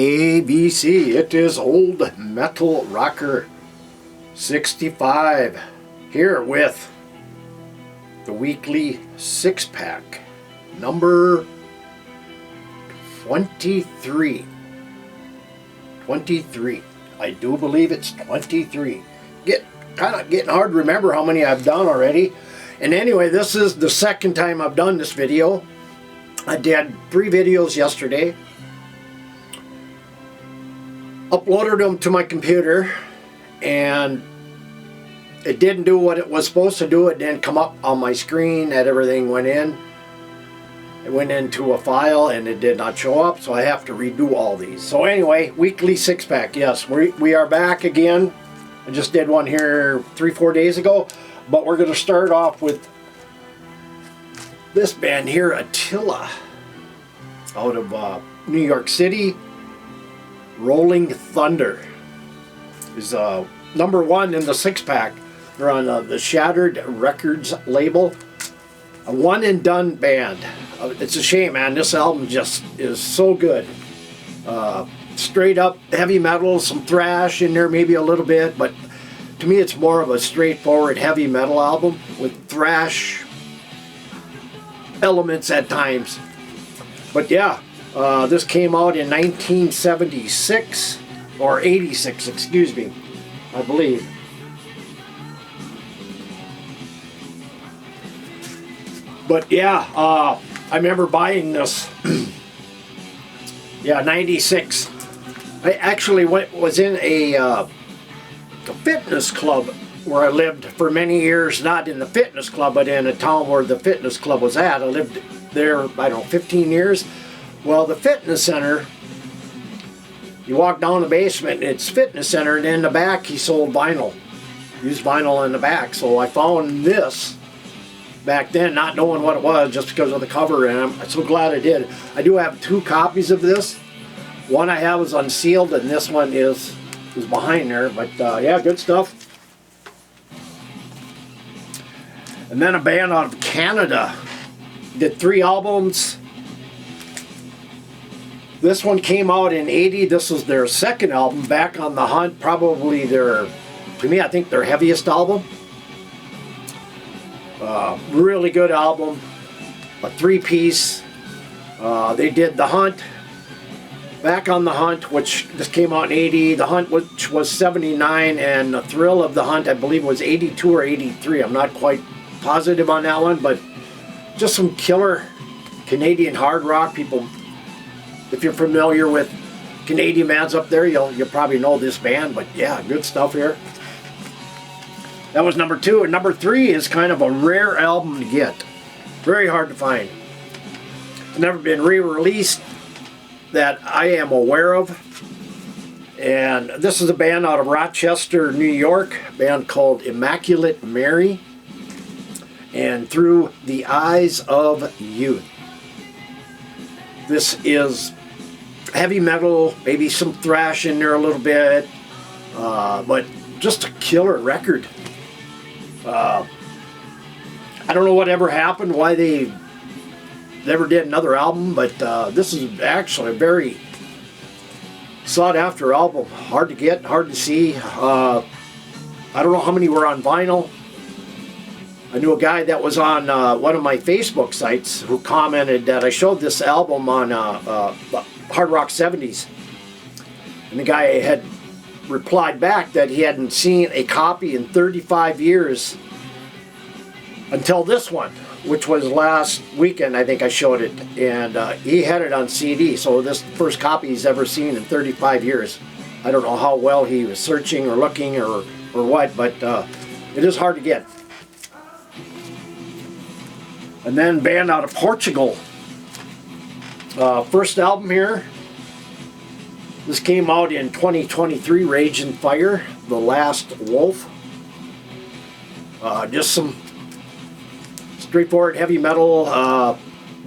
ABC, it is Old Metal Rocker 65 here with the weekly six-pack number 23. I do believe it's 23. Kind of getting hard to remember how many I've done already. And anyway, this is the second time I've done this video. I did 3 videos yesterday. Uploaded them to my computer and it didn't do what it was supposed to do. It didn't come up on my screen that everything went in. It went into a file and it did not show up, so I have to redo all these. So anyway, weekly six-pack, yes, we are back again. I just did one here 3-4 days ago, but we're going to start off with this band here, Attila, out of New York City. Rolling Thunder is number 1 in the six-pack. They're on the Shattered Records label. A one-and-done band. It's a shame, man. This album just is so good. Straight up heavy metal, some thrash in there maybe a little bit, but to me it's more of a straightforward heavy metal album with thrash elements at times. But yeah, this came out in 1976 or 86, excuse me, I believe. But yeah, I remember buying this. Yeah, 96. I actually was in a fitness club where I lived for many years, not in the fitness club, but in a town where the fitness club was at. I lived there, I don't know, 15 years. Well, the fitness center, you walk down the basement, it's fitness center, and in the back he sold vinyl. Used vinyl in the back. So I found this back then, not knowing what it was, just because of the cover, and I'm so glad I did. I do have 2 copies of this. One I have is unsealed, and this one is behind there, but yeah, good stuff. And then a band out of Canada did 3 albums. This one came out in 80. This was their second album, Back on the Hunt, probably to me, I think their heaviest album. Really good album, a 3-piece. They did The Hunt, Back on the Hunt, which this came out in 80, The Hunt, which was 79, and The Thrill of the Hunt, I believe, was 82 or 83. I'm not quite positive on that one, but just some killer Canadian hard rock. People, if you're familiar with Canadian bands up there, you'll probably know this band, but yeah, good stuff here. That was number 2, and number 3 is kind of a rare album to get. Very hard to find. It's never been re-released that I am aware of. And this is a band out of Rochester, New York, a band called Immaculate Mary, and Through the Eyes of Youth. This is heavy metal, maybe some thrash in there a little bit, but just a killer record. I don't know whatever happened, why they never did another album, but this is actually a very sought after album. Hard to get, hard to see. I don't know how many were on vinyl. I knew a guy that was on one of my Facebook sites who commented that I showed this album on Hard Rock 70s. And the guy had replied back that he hadn't seen a copy in 35 years until this one, which was last weekend. I think I showed it, and he had it on CD, so this is the first copy he's ever seen in 35 years. I don't know how well he was searching or looking or what, but it is hard to get. And then band out of Portugal, first album here. This came out in 2023, Rage and Fire, The Last Wolf. Just some straightforward heavy metal,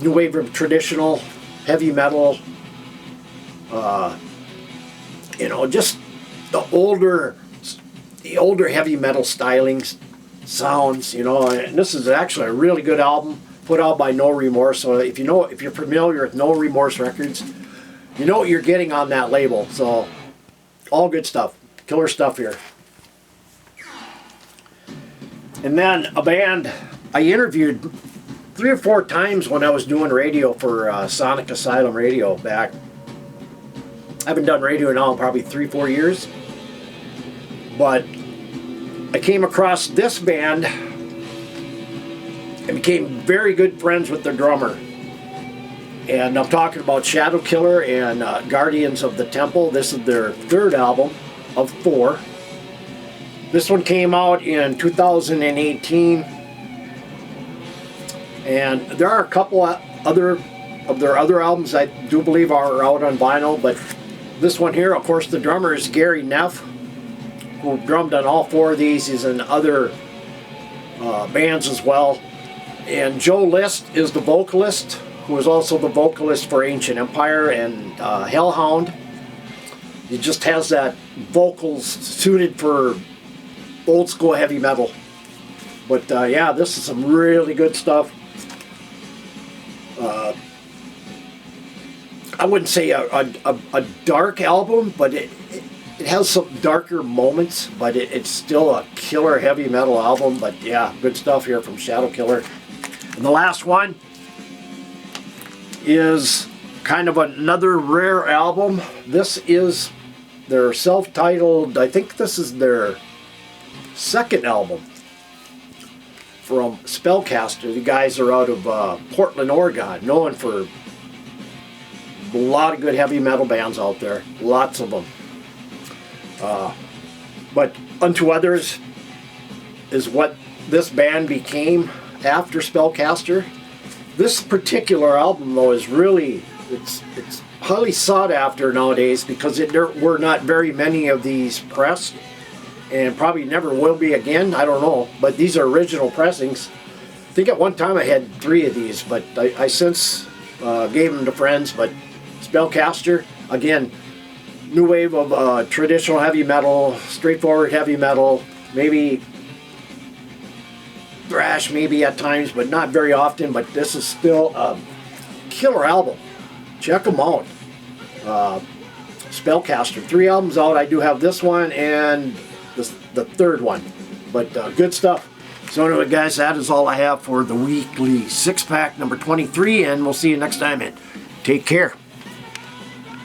new wave of traditional heavy metal. You know, just the older heavy metal stylings, sounds. You know, and this is actually a really good album put out by No Remorse. So if you're familiar with No Remorse Records, you know what you're getting on that label. So all good stuff, killer stuff here. And then a band I interviewed 3 or 4 times when I was doing radio for Sonic Asylum Radio back. I haven't done radio now in probably 3-4 years. But I came across this band and became very good friends with their drummer. And I'm talking about Shadow Killer and Guardians of the Temple. This is their 3rd album of 4. This one came out in 2018. And there are a couple other of their other albums I do believe are out on vinyl, but this one here, of course, the drummer is Gary Neff, who drummed on all 4 of these. He's in other bands as well. And Joe List is the vocalist, who is also the vocalist for Ancient Empire and Hellhound. He just has that vocals suited for old school heavy metal. But yeah, this is some really good stuff. I wouldn't say a dark album, but it has some darker moments, but it's still a killer heavy metal album. But yeah, good stuff here from Shadow Killer. And the last one is kind of another rare album. This is their self-titled, I think this is their 2nd album from Spellcaster. The guys are out of Portland, Oregon, known for a lot of good heavy metal bands out there, lots of them. But Unto Others is what this band became after Spellcaster. This particular album, though, is really, it's highly sought after nowadays because there were not very many of these pressed, and probably never will be again. I don't know, but these are original pressings. I think at one time I had 3 of these, but I since gave them to friends. But Spellcaster, again, new wave of traditional heavy metal, straightforward heavy metal, maybe thrash maybe at times, but not very often. But this is still a killer album. Check them out. Spellcaster, 3 albums out. I do have this one and the 3rd one, but good stuff. So anyway, guys, that is all I have for the weekly 6-pack number 23, and we'll see you next time, and take care.